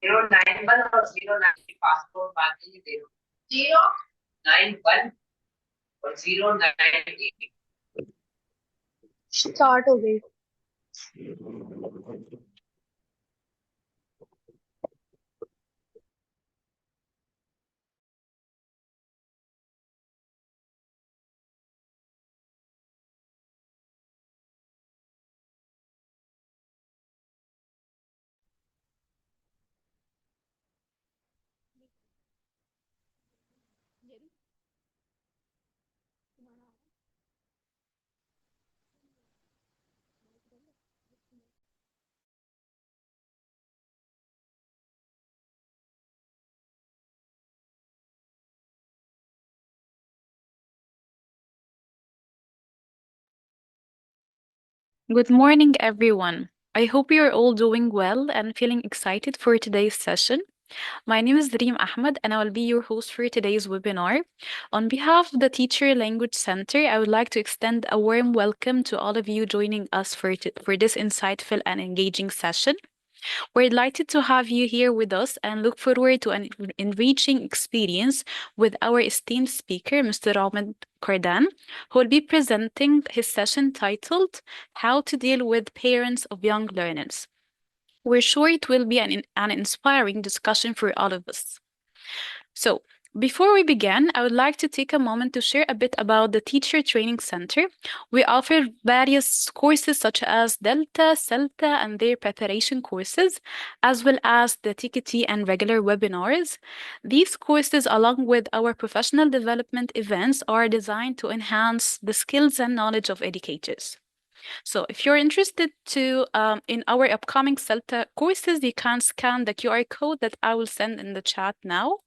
091 और 090 पासपोर्ट बाकी दे दो 091 और 098 स्टार्ट हो गई। Good morning, everyone. I hope you're all doing well and feeling excited for today's session. My name is Dream Ahmed, and I will be your host for today's webinar. On behalf of the Teacher Language Center, I would like to extend a warm welcome to all of you joining us for this insightful and engaging session. We're delighted to have you here with us and look forward to an enriching experience with our esteemed speaker, Mr. Ahmed Kardan, who will be presenting his session titled How to Deal with Parents of Young Learners. We're sure it will be an inspiring discussion for all of us. So, before we begin, I would like to take a moment to share a bit about the Teacher Training Center. We offer various courses such as Delta, CELTA, and their preparation courses, as well as the TKT and regular webinars. These courses, along with our professional development events, are designed to enhance the skills and knowledge of educators. So, if you're interested in our upcoming CELTA courses, you can scan the QR code that I will send in the chat now.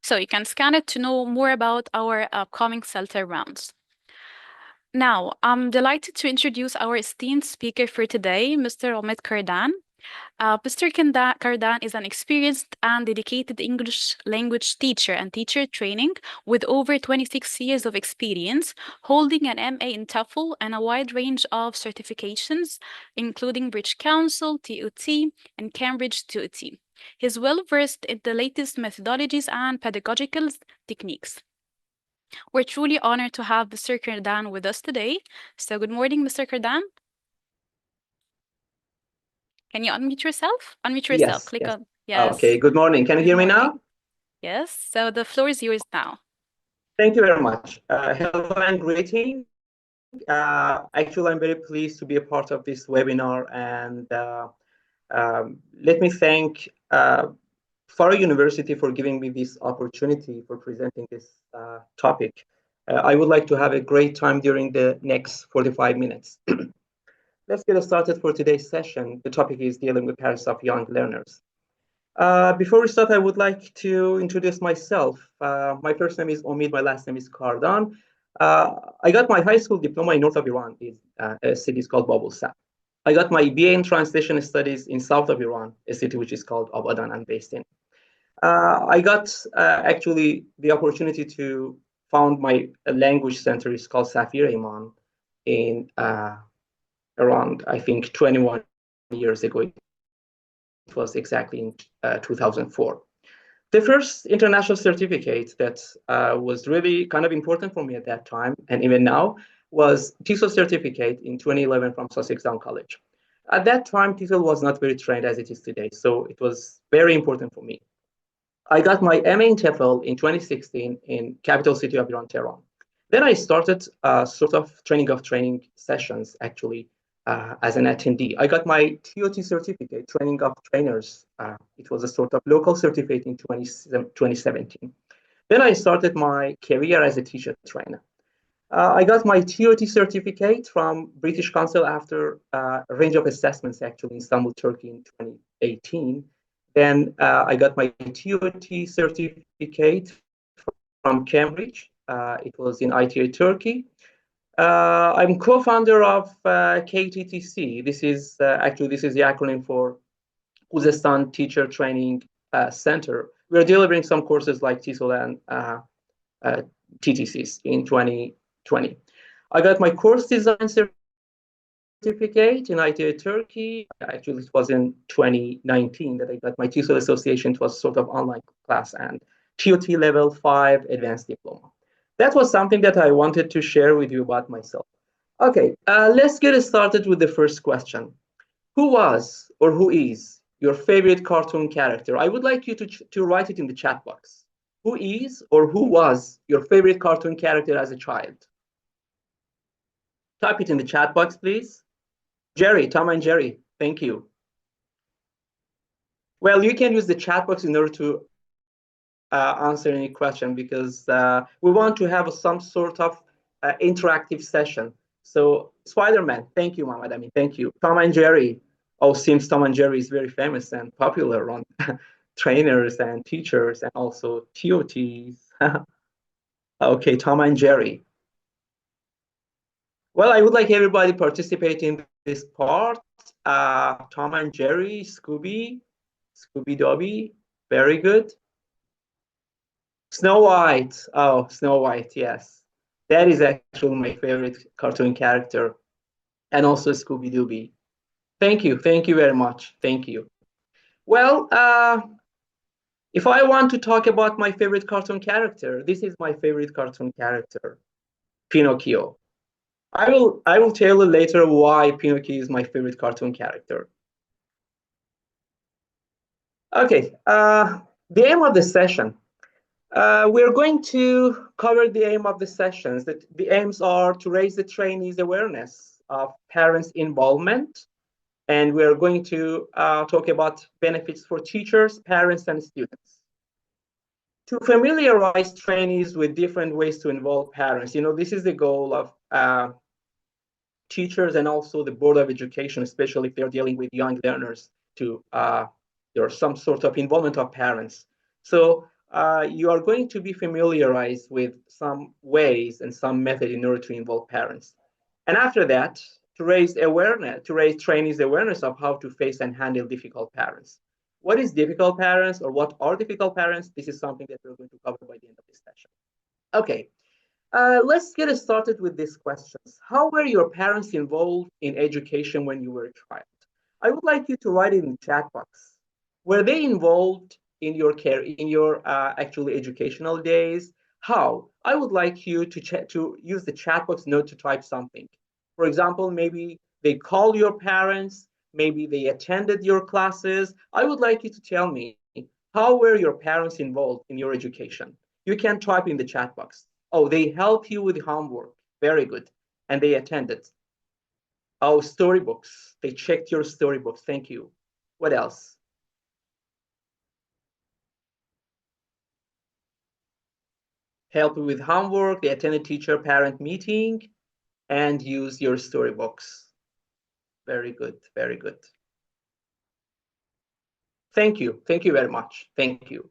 So you can scan it to know more about our upcoming CELTA rounds. Now, I'm delighted to introduce our esteemed speaker for today, Mr. Ahmed Kardan. Mr. Kardan is an experienced and dedicated English language teacher and teacher training with over 26 years of experience, holding an MA in TOEFL and a wide range of certifications, including British Council, TOT, and Cambridge TOT. He's well versed in the latest methodologies and pedagogical techniques. We're truly honored to have Mr. Kardan with us today. So, good morning, Mr. Kardan. Can you unmute yourself? Unmute yourself. Yes, Click yes. on yes. Okay, good morning. Can you Good hear me morning. now? Yes. So the floor is yours now. Thank you very much. Hello and greeting. Actually, I'm very pleased to be a part of this webinar, and let me thank Faro University for giving me this opportunity for presenting this topic. I would like to have a great time during the next 45 minutes. Let's get started for today's session. The topic is dealing with parents of young learners. Before we start, I would like to introduce myself. My first name is Omid, my last name is Kardan. I got my high school diploma in north of Iran, in a city called Babulsab. I got my BA in Translation Studies in south of Iran, a city which is called Abadan and based in. I got actually the opportunity to found my language center. It's called Safir Iman in around, I think, 21 years ago. It was exactly in 2004. The first international certificate that was really kind of important for me at that time, and even now, was TESOL certificate in 2011 from Sussex Down College. At that time, TESOL was not very trained as it is today, so it was very important for me. I got my MA in TEFL in 2016 in capital city of Iran, Tehran. Then I started sort of training sessions, actually, as an attendee. I got my TOT certificate, training of trainers. It was a sort of local certificate in 2017. Then I started my career as a teacher trainer. I got my TOT certificate from British Council after a range of assessments, actually, in Istanbul, Turkey in 2018. Then I got my TOT certificate from Cambridge. It was in ITA Turkey. I'm co-founder of KTTC. This is the acronym for Khuzestan Teacher Training Center. We're delivering some courses like TESOL and TTCs in 2020. I got my course design certificate in ITA Turkey. Actually, it was in 2019 that I got my TESOL association. It was sort of online class, and TOT level 5 advanced diploma. That was something that I wanted to share with you about myself. Okay, let's get started with the first question. Who was or who is your favorite cartoon character? I would like you to write it in the chat box. Who is or who was your favorite cartoon character as a child? Type it in the chat box, please. Jerry, Tom and Jerry, thank you. Well, you can use the chat box in order to answer any question, because we want to have some sort of interactive session. So Spider-Man, thank you, Mohammed. I mean, thank you. Tom and Jerry. Oh, seems Tom and Jerry is very famous and popular on trainers and teachers and also TOTs. Okay, Tom and Jerry. Well, I would like everybody participate in this part. Tom and Jerry, Scooby Dooby, very good. Snow White. Oh, Snow White, yes. That is actually my favorite cartoon character. And also Scooby Dooby. Thank you very much. Thank you. Well, if I want to talk about my favorite cartoon character, this is my favorite cartoon character, Pinocchio. I will tell you later why Pinocchio is my favorite cartoon character. Okay, the aim of the session. We're going to cover the aim of the sessions. That the aims are to raise the trainees' awareness of parents' involvement, and we're going to talk about benefits for teachers, parents, and students. To familiarize trainees with different ways to involve parents. This is the goal of teachers and also the Board of Education, especially if they're dealing with young learners, to there's some sort of involvement of parents. So you are going to be familiarized with some ways and some method in order to involve parents. And after that, to raise trainees' awareness of how to face and handle difficult parents. What is difficult parents, or what are difficult parents? This is something that we're going to cover by the end of this session. Okay, let's get started with these questions. How were your parents involved in education when you were a child? I would like you to write it in the chat box. Were they involved in your actually educational days? How? I would like you to use the chat box note to type something. For example, maybe they call your parents, maybe they attended your classes. I would like you to tell me, how were your parents involved in your education? You can type in the chat box. Oh, they help you with homework. Very good. And they attended. Oh, storybooks. They checked your storybooks. Thank you. What else? Help with homework. They attended teacher-parent meeting and use your storybooks. Very good. Very good. Thank you. Thank you very much. Thank you.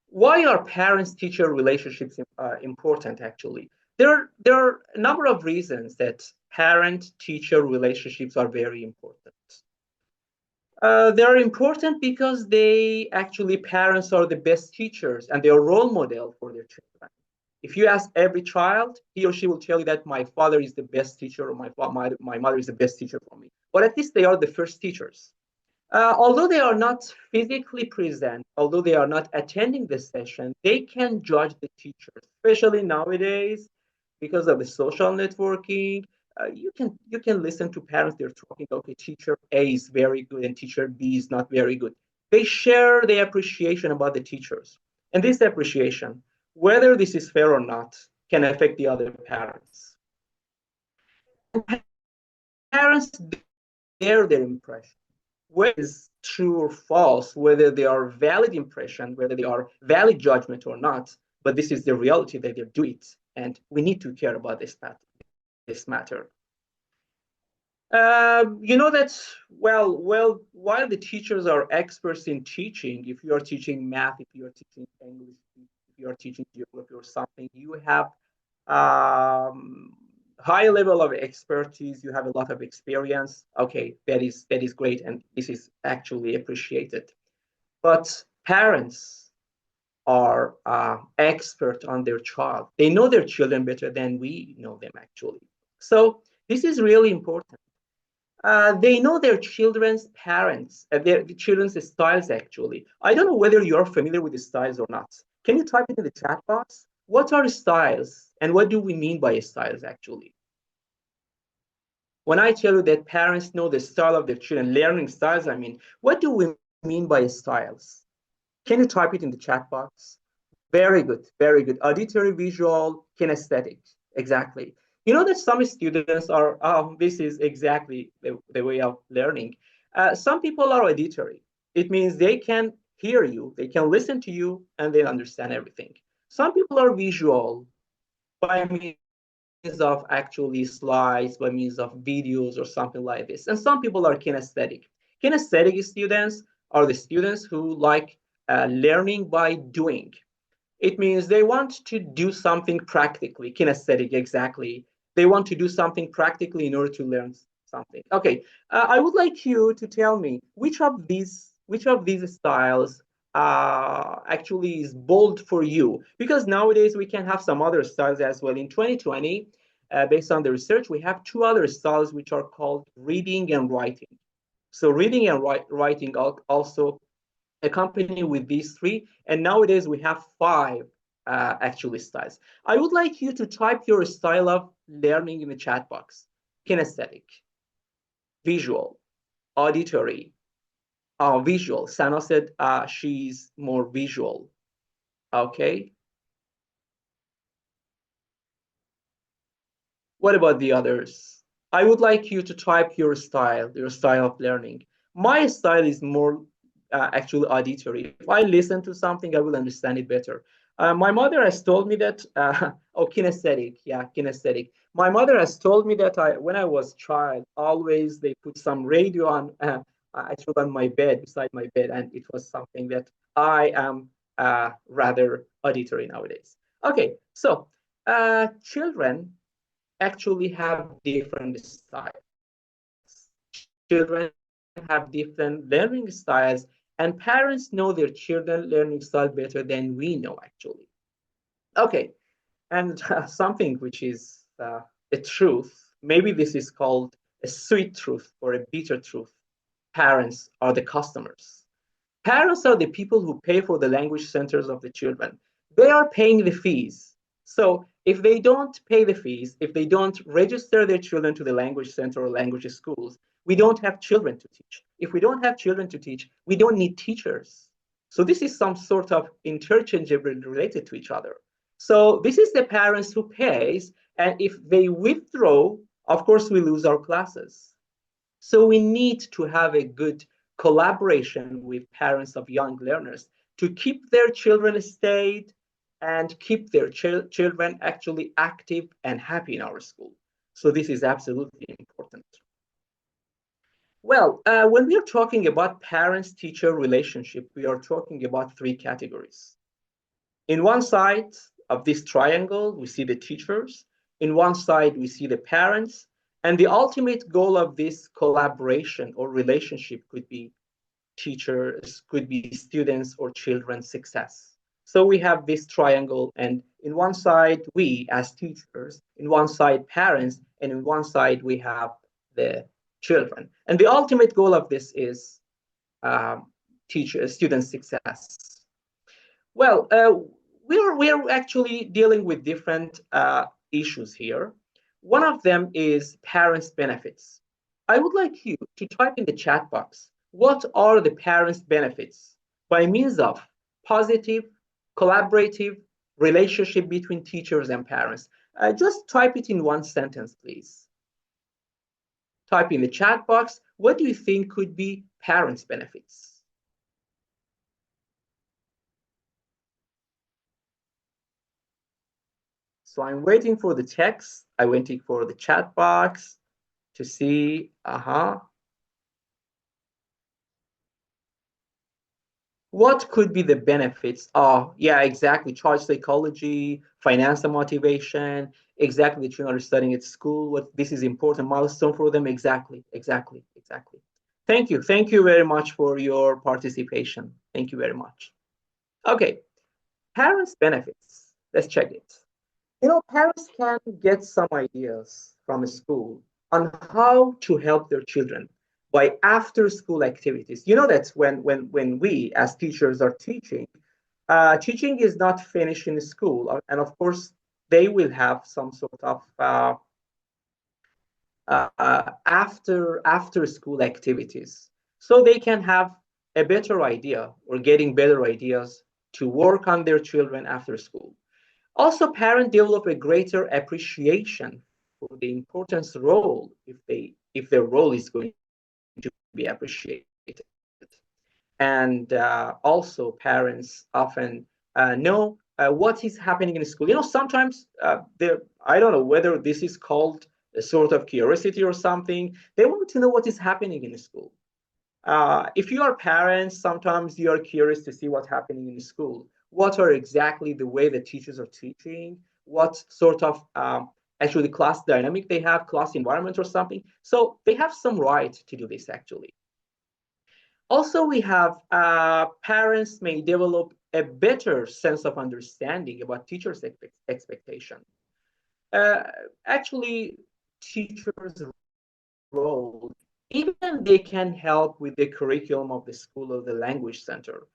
Why are parents-teacher relationships important, actually? There are a number of reasons that parent-teacher relationships are very important. They're important because parents are the best teachers and they are role model for their children. If you ask every child, he or she will tell you that my father is the best teacher, or my mother is the best teacher for me. But at least they are the first teachers. Although they are not physically present, although they are not attending the session, they can judge the teachers, especially nowadays because of the social networking. You can listen to parents. They're talking, okay, teacher A is very good and teacher B is not very good. They share their appreciation about the teachers. And this appreciation, whether this is fair or not, can affect the other parents. Parents share their impression. Whether it's true or false, whether they are valid impression, whether they are valid judgment or not, but this is the reality that they do it, and we need to care about this matter. That, well, while the teachers are experts in teaching, if you are teaching math, if you are teaching English, if you are teaching geography or something, you have high level of expertise, you have a lot of experience. Okay, that is great, and this is actually appreciated. But parents are expert on their child. They know their children better than we know them, actually. So this is really important. They know their children's parents, their children's styles, actually. I don't know whether you're familiar with the styles or not. Can you type it in the chat box? What are styles, and what do we mean by styles, actually? When I tell you that parents know the style of their children, learning styles, I mean, what do we mean by styles? Can you type it in the chat box? Very good, very good. Auditory, visual, kinesthetic, exactly. You know that some students are, this is exactly the way of learning. Some people are auditory. It means they can hear you, they can listen to you, and they understand everything. Some people are visual by means of actually slides, by means of videos or something like this. And some people are kinesthetic. Kinesthetic students are the students who like learning by doing. It means they want to do something practically, kinesthetic, exactly. They want to do something practically in order to learn something. Okay, I would like you to tell me which of these styles actually is bold for you, because nowadays we can have some other styles as well. In 2020, based on the research, we have two other styles which are called reading and writing. So reading and writing also accompany with these three. And nowadays we have five actually styles. I would like you to type your style of learning in the chat box. Kinesthetic, visual, auditory, visual. Sana said she's more visual. Okay. What about the others? I would like you to type your style of learning. My style is more actually auditory. If I listen to something, I will understand it better. My mother has told me that, oh, kinesthetic, yeah, kinesthetic. My mother has told me that when I was child, always they put some radio on, actually on my bed, beside my bed, and it was something that I am rather auditory nowadays. Okay, so children actually have different styles. Children have different learning styles, and parents know their children learning style better than we know, actually. Okay, and something which is a truth, maybe this is called a sweet truth or a bitter truth. Parents are the customers. Parents are the people who pay for the language centers of the children. They are paying the fees. So if they don't pay the fees, if they don't register their children to the language center or language schools, we don't have children to teach. If we don't have children to teach, we don't need teachers. So this is some sort of interchangeable related to each other. So this is the parents who pays, and if they withdraw, of course, we lose our classes. So we need to have a good collaboration with parents of young learners to keep their children stayed and keep their children actually active and happy in our school. So this is absolutely important. Well, when we are talking about parents-teacher relationship, we are talking about three categories. In one side of this triangle, we see the teachers. In one side, we see the parents. And the ultimate goal of this collaboration or relationship could be teachers, could be students or children's success. So we have this triangle, and in one side, we as teachers, in one side, parents, and in one side, we have the children. And the ultimate goal of this is student success. Well, we're actually dealing with different issues here. One of them is parents' benefits. I would like you to type in the chat box, what are the parents' benefits by means of positive, collaborative relationship between teachers and parents? Just type it in one sentence, please. Type in the chat box, what do you think could be parents' benefits? So I'm waiting for the text. I'm waiting for the chat box to see, What could be the benefits? Oh, yeah, exactly. Child psychology, financial motivation, exactly. The children are studying at school. What this is important milestone for them. Exactly. Thank you. Thank you very much for your participation. Thank you very much. Okay. Parents' benefits. Let's check it. Parents can get some ideas from a school on how to help their children by after school activities. You know that when we as teachers are teaching, teaching is not finished in school. And of course, they will have some sort of after school activities. So they can have a better idea or getting better ideas to work on their children after school. Also, parents develop a greater appreciation for the importance role if their role is going to be appreciated. And also, parents often know what is happening in school. Sometimes I don't know whether this is called a sort of curiosity or something. They want to know what is happening in school. If you are parents, sometimes you are curious to see what's happening in school. What are exactly the way the teachers are teaching? What sort of actually class dynamic they have, class environment or something. So they have some right to do this actually. Also, we have parents may develop a better sense of understanding about teachers' expectation. Actually, teachers' role, even they can help with the curriculum of the school or the language center.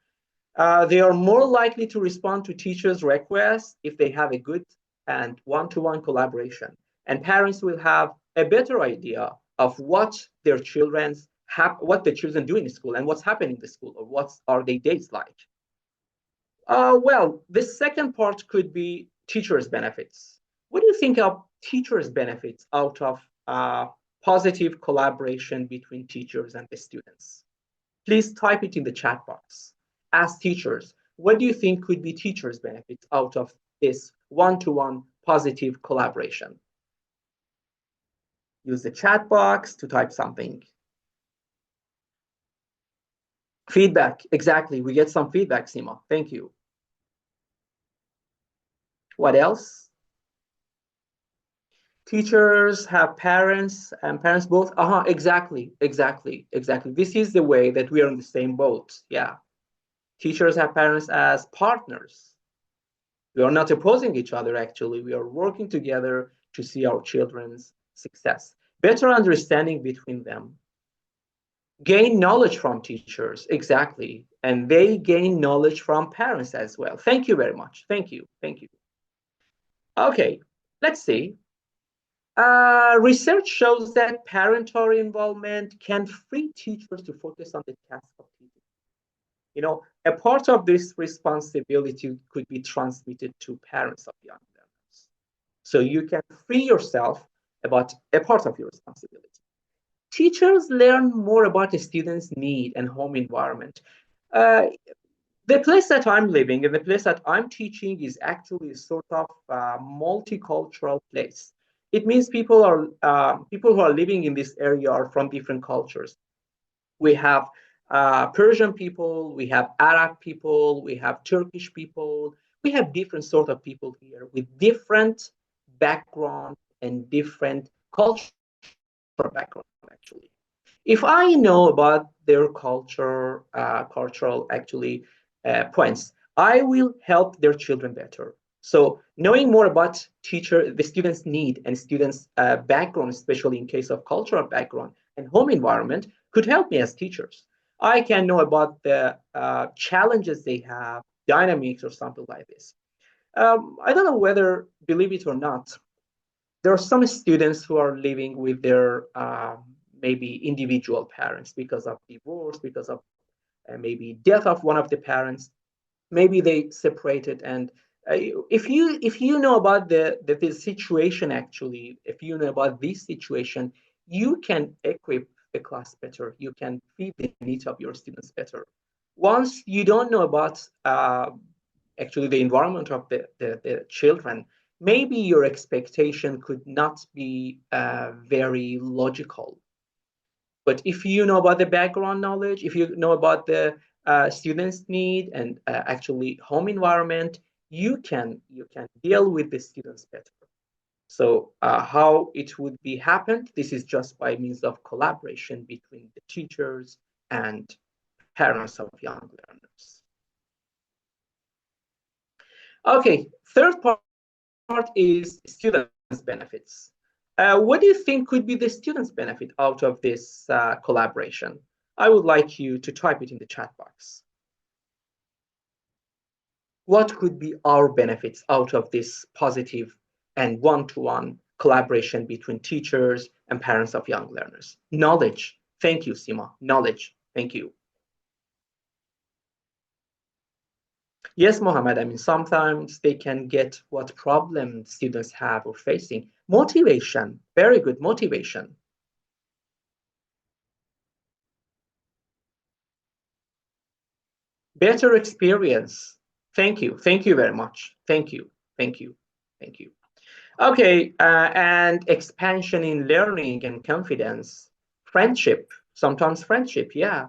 They are more likely to respond to teachers' requests if they have a good and one-to-one collaboration. And parents will have a better idea of what their what the children do in school and what's happening in the school or what are their days like. Well, the second part could be teachers' benefits. What do you think of teachers' benefits out of positive collaboration between teachers and the students? Please type it in the chat box. As teachers, what do you think could be teachers' benefits out of this one-to-one positive collaboration? Use the chat box to type something. Feedback, exactly. We get some feedback, Sima. Thank you. What else? Teachers have parents and parents both. Exactly. This is the way that we are in the same boat. Yeah. Teachers have parents as partners. We are not opposing each other, actually. We are working together to see our children's success. Better understanding between them. Gain knowledge from teachers, exactly. And they gain knowledge from parents as well. Thank you very much. Thank you. Okay, let's see. Research shows that parental involvement can free teachers to focus on the task of teaching. A part of this responsibility could be transmitted to parents of young learners. So you can free yourself about a part of your responsibility. Teachers learn more about the student's need and home environment. The place that I'm living and the place that I'm teaching is actually a sort of multicultural place. It means people who are living in this area are from different cultures. We have Persian people, we have Arab people, we have Turkish people. We have different sort of people here with different background and different cultural background, actually. If I know about their cultural actually points, I will help their children better. So knowing more about the students' need and students' background, especially in case of cultural background and home environment, could help me as teachers. I can know about the challenges they have, dynamics or something like this. I don't know whether, believe it or not, there are some students who are living with their maybe individual parents because of divorce, because of maybe death of one of the parents. Maybe they separated, and if you know about the situation, actually, if you know about this situation, you can equip the class better. You can feed the needs of your students better. Once you don't know about actually the environment of the children, maybe your expectation could not be very logical. But if you know about the background knowledge, if you know about the students' need and actually home environment, you can deal with the students better. So how it would be happened? This is just by means of collaboration between the teachers and parents of young learners. Okay, third part is students' benefits. What do you think could be the students' benefit out of this collaboration? I would like you to type it in the chat box. What could be our benefits out of this positive and one-to-one collaboration between teachers and parents of young learners? Knowledge. Thank you, Sima. Knowledge. Thank you. Yes, Mohammed, I mean, sometimes they can get what problem students have or facing. Motivation, very good motivation. Better experience. Thank you. Thank you very much. Thank you. Thank you. Thank you. Okay, and expansion in learning and confidence. Friendship, sometimes friendship, yeah.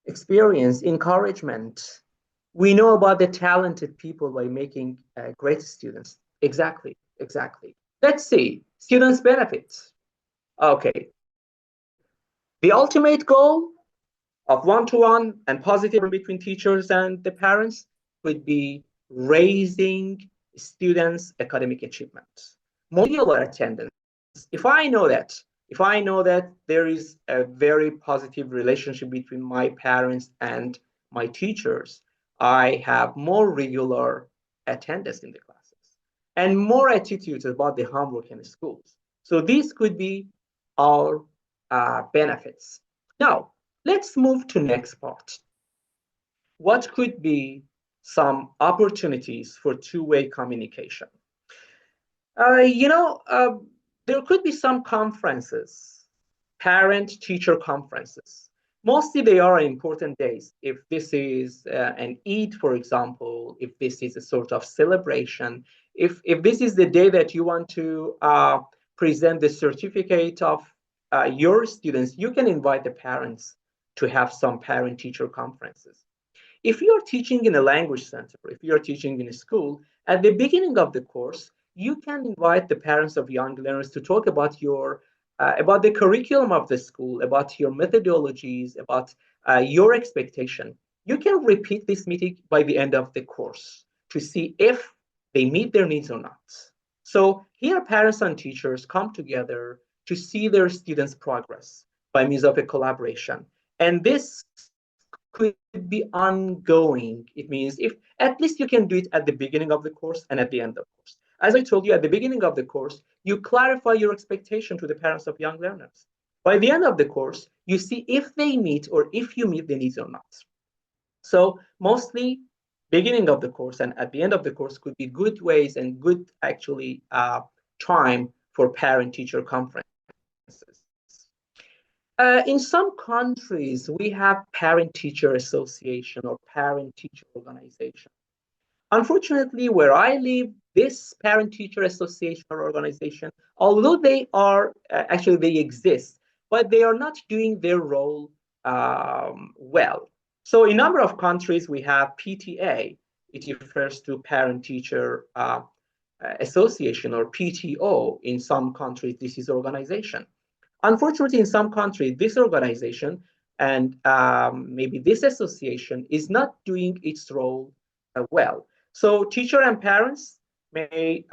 Experience, encouragement. We know about the talented people by making great students. Exactly, exactly. Let's see, students' benefits. Okay. The ultimate goal of one-to-one and positive between teachers and the parents would be raising students' academic achievements, more regular attendance. If I know that there is a very positive relationship between my parents and my teachers, I have more regular attendance in the classes and more attitudes about the homework in the schools. So these could be our benefits. Now, let's move to next part. What could be some opportunities for two-way communication? You know, there could be some conferences, parent-teacher conferences. Mostly they are important days. If this is an Eid, for example, if this is a sort of celebration, if this is the day that you want to present the certificate of your students, you can invite the parents to have some parent-teacher conferences. If you're teaching in a language center, if you're teaching in a school, at the beginning of the course, you can invite the parents of young learners to talk about about the curriculum of the school, about your methodologies, about your expectation. You can repeat this meeting by the end of the course to see if they meet their needs or not. So here, parents and teachers come together to see their students' progress by means of a collaboration. And this could be ongoing. It means if at least you can do it at the beginning of the course and at the end of the course. As I told you, at the beginning of the course, you clarify your expectation to the parents of young learners. By the end of the course, you see if they meet or if you meet the needs or not. So mostly beginning of the course and at the end of the course could be good ways and good actually time for parent-teacher conferences. In some countries, we have parent-teacher association or parent-teacher organization. Unfortunately, where I live, this parent-teacher association or organization, although they are actually they exist, but they are not doing their role well. So in a number of countries, we have PTA. It refers to parent-teacher association or PTO. In some countries, this is organization. Unfortunately, in some countries, this organization and maybe this association is not doing its role well. So teacher and parents may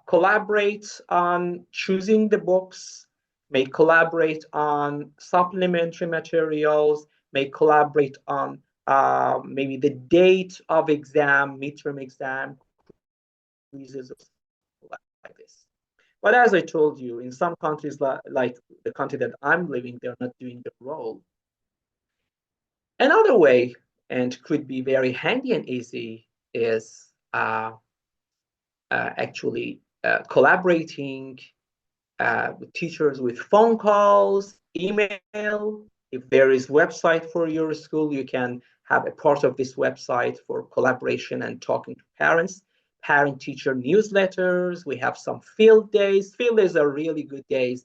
collaborate on choosing the books, may collaborate on supplementary materials, may collaborate on maybe the date of exam, midterm exam, quizzes, like this. But as I told you, in some countries like the country that I'm living, they're not doing the role. Another way, and could be very handy and easy, is actually collaborating with teachers with phone calls, email. If there is website for your school, you can have a part of this website for collaboration and talking to parents. Parent-teacher newsletters. We have some field days. Field days are really good days